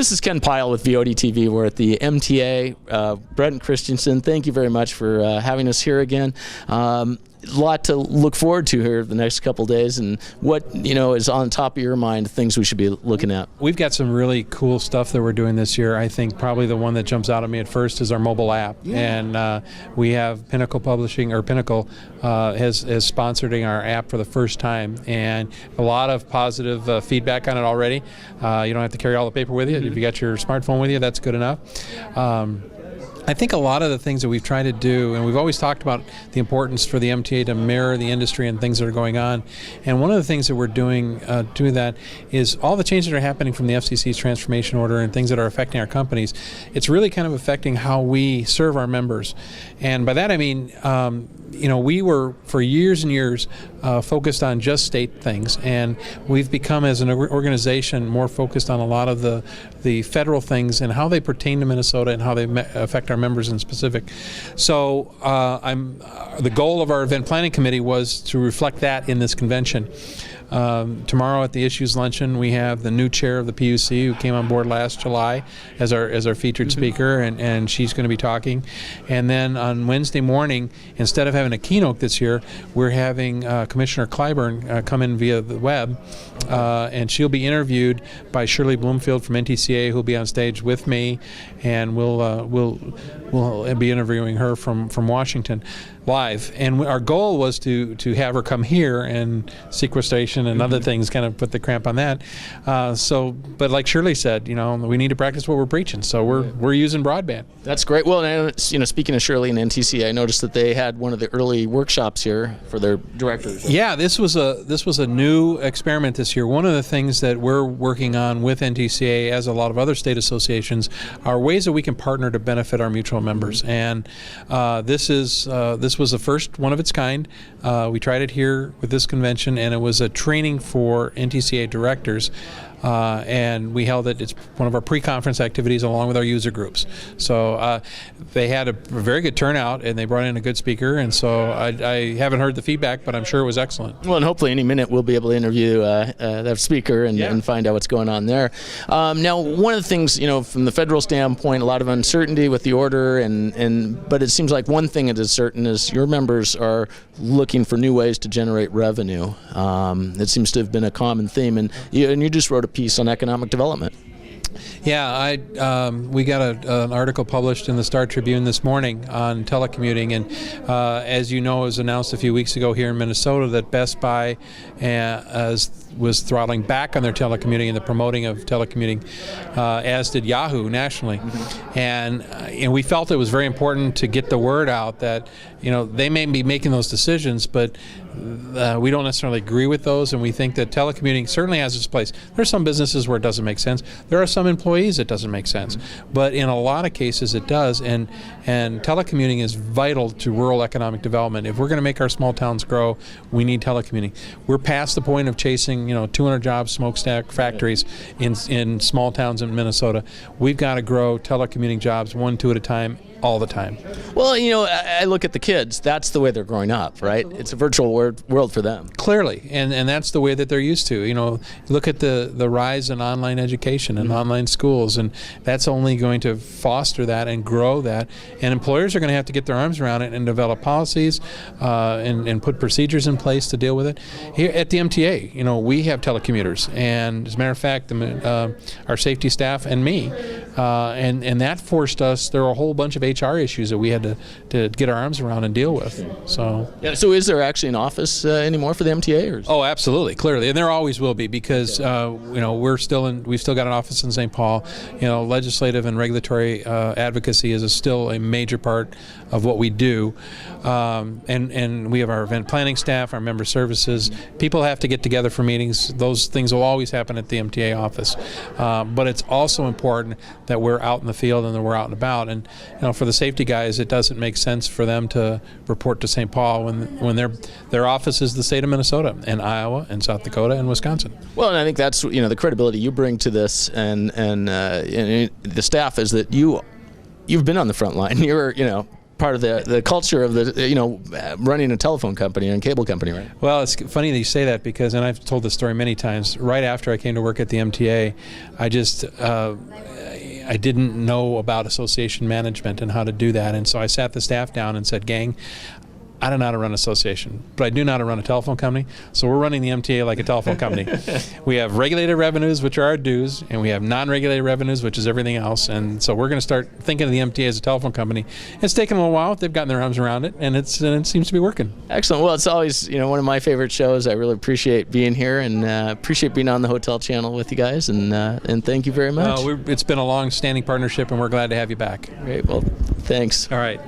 This is Ken Pyle with VOD TV. We're at the MTA. Brent Christensen, thank you very much for having us here again. Lot to look forward to here the next couple days, and what is on top of your mind, things we should be looking at. We've got some really cool stuff that we're doing this year. I think probably the one that jumps out at me at first is our mobile app, and we have Pinnacle Publishing, or Pinnacle has sponsoring our app for the first time, and a lot of positive feedback on it already. You don't have to carry all the paper with you. If you got your smartphone with you, that's good enough. I think a lot of the things that we've tried to do, and we've always talked about the importance for the MTA to mirror the industry and things that are going on, and one of the things that we're doing that is all the changes that are happening from the FCC's transformation order and things that are affecting our companies. It's really kind of affecting how we serve our members, and by that I mean we were for years and years focused on just state things, and we've become as an organization more focused on a lot of the federal things and how they pertain to Minnesota and how they affect our members in specific. So the goal of our event planning committee was to reflect that in this convention. Tomorrow at the Issues Luncheon, we have the new chair of the PUC who came on board last July as our featured speaker, and she's going to be talking. And then on Wednesday morning, instead of having a keynote this year, we're having Commissioner Clyburn come in via the web, and she'll be interviewed by Shirley Bloomfield from NTCA, who'll be on stage with me, and we'll be interviewing her from Washington live. And our goal was to have her come here, and sequestration and other things kind of put the cramp on that. But like Shirley said, we need to practice what we're preaching. So we're using broadband. That's great. Well, and, speaking of Shirley and NTCA, I noticed that they had one of the early workshops here for their directors. Yeah, this was a new experiment this year. One of the things that we're working on with NTCA, as a lot of other state associations, are ways that we can partner to benefit our mutual members. And this was the first one of its kind. We tried it here with this convention, and it was a training for NTCA directors. And we held it. It's one of our pre-conference activities along with our user groups. So they had a very good turnout, and they brought in a good speaker. And so I haven't heard the feedback, but I'm sure it was excellent. Well, and hopefully any minute we'll be able to interview that speaker and find out what's going on there. Now, one of the things, from the federal standpoint, a lot of uncertainty with the order, but it seems like one thing that is certain is your members are looking for new ways to generate revenue. It seems to have been a common theme, and you just wrote a piece on economic development. Yeah, we got an article published in the Star Tribune this morning on telecommuting, and as you know, it was announced a few weeks ago here in Minnesota that Best Buy was throttling back on their telecommuting and the promoting of telecommuting, as did Yahoo nationally. And we felt it was very important to get the word out that they may be making those decisions, but we don't necessarily agree with those, and we think that telecommuting certainly has its place. There are some businesses where it doesn't make sense. There are some employees it doesn't make sense, but in a lot of cases it does, and telecommuting is vital to rural economic development. If we're going to make our small towns grow, we need telecommuting. We're past the point of chasing 200 job smokestack factories in small towns in Minnesota. We've got to grow telecommuting jobs 1, 2 at a time, all the time. Well, I look at the kids. That's the way they're growing up, right? It's a virtual world for them. Clearly, and that's the way that they're used to. Look at the rise in online education and online schools, and that's only going to foster that and grow that. And employers are going to have to get their arms around it and develop policies and put procedures in place to deal with it. Here at the MTA, we have telecommuters, and as a matter of fact, our safety staff and me, and that forced us. There are a whole bunch of HR issues that we had to get our arms around and deal with. So is there actually an office anymore for the MTA? Oh, absolutely, clearly, and there always will be, because we've still got an office in St. Paul. Legislative and regulatory advocacy is still a major part of what we do, and we have our event planning staff, our member services. People have to get together for meetings. Those things will always happen at the MTA office, but it's also important that we're out in the field and that we're out and about. And for the safety guys, it doesn't make sense for them to report to St. Paul when their office is the state of Minnesota and Iowa and South Dakota and Wisconsin. Well, and I think that's the credibility you bring to this, and the staff, is that you've been on the front line. You're part of the culture of the running a telephone company and cable company, right? Well, it's funny that you say that, because, and I've told this story many times, right after I came to work at the MTA, I just I didn't know about association management and how to do that. And so I sat the staff down and said, gang, I don't know how to run an association, but I do know how to run a telephone company. So we're running the MTA like a telephone company. We have regulated revenues, which are our dues, and we have non-regulated revenues, which is everything else. And so we're going to start thinking of the MTA as a telephone company. It's taken a while. They've gotten their arms around it, and it seems to be working. Excellent. Well, it's always one of my favorite shows. I really appreciate being here and appreciate being on the Hotel Channel with you guys. And thank you very much. It's been a long-standing partnership, and we're glad to have you back. Great. Well, thanks. All right.